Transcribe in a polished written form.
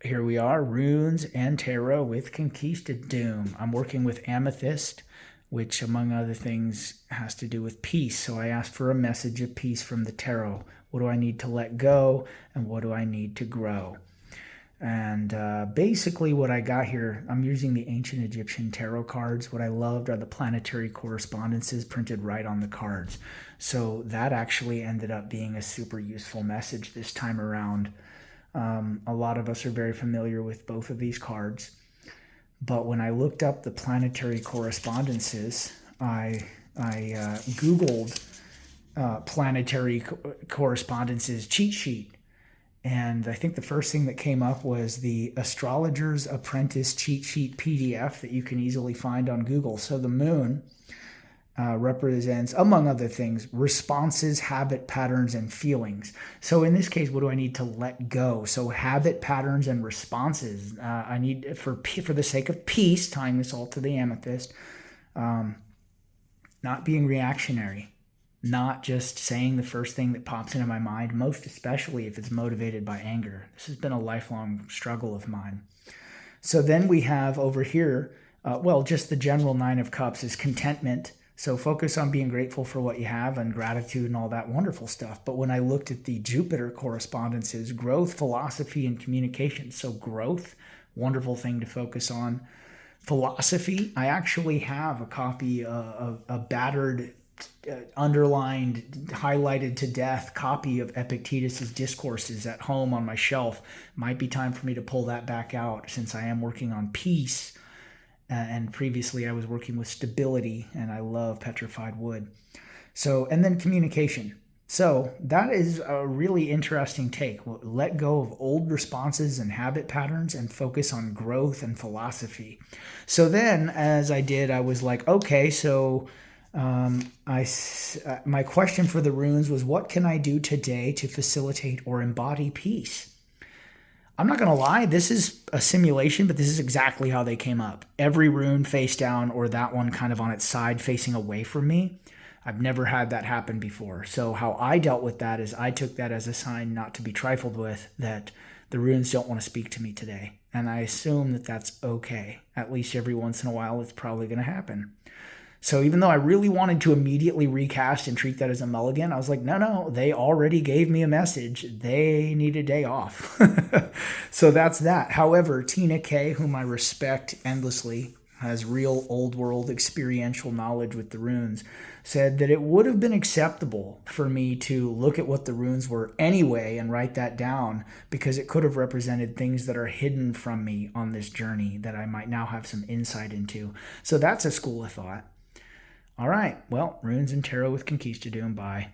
Here we are, Runes and Tarot with Conquistadom. I'm working with Amethyst, which, among other things, has to do with peace. So I asked for a message of peace from the Tarot. What do I need to let go, and what do I need to grow? And basically what I got here, I'm using the ancient Egyptian tarot cards. What I loved are the planetary correspondences printed right on the cards. So that actually ended up being a super useful message this time around. A lot of us are very familiar with both of these cards. But when I looked up the planetary correspondences, I Googled planetary correspondences cheat sheet. And I think the first thing that came up was the Astrologer's Apprentice cheat sheet PDF that you can easily find on Google. So the moon represents, among other things, responses, habit patterns, and feelings. So in this case, what do I need to let go? So habit patterns and responses. I need, for the sake of peace, tying this all to the amethyst, not being reactionary, not just saying the first thing that pops into my mind, most especially if it's motivated by anger. This has been a lifelong struggle of mine. So then we have over here, just the general Nine of Cups is contentment. So focus on being grateful for what you have and gratitude and all that wonderful stuff. But when I looked at the Jupiter correspondences, growth, philosophy, and communication. So growth, wonderful thing to focus on. Philosophy, I actually have a copy of a battered, underlined, highlighted to death copy of Epictetus's Discourses at home on my shelf. Might be time for me to pull that back out since I am working on peace. And previously I was working with stability, and I love petrified wood. So, and then communication. So that is a really interesting take. Let go of old responses and habit patterns and focus on growth and philosophy. So then, as I did, I was like, okay, so my question for the runes was, what can I do today to facilitate or embody peace? I'm not going to lie, this is a simulation, but this is exactly how they came up. Every rune face down, or that one kind of on its side facing away from me. I've never had that happen before. So how I dealt with that is I took that as a sign not to be trifled with, that the runes don't want to speak to me today. And I assume that that's okay. At least every once in a while, it's probably going to happen. So even though I really wanted to immediately recast and treat that as a mulligan, I was like, no, they already gave me a message. They need a day off. So that's that. However, Tina K, whom I respect endlessly, has real old world experiential knowledge with the runes, said that it would have been acceptable for me to look at what the runes were anyway and write that down, because it could have represented things that are hidden from me on this journey that I might now have some insight into. So that's a school of thought. All right, well, Runes and Tarot with Conquistadom. Bye.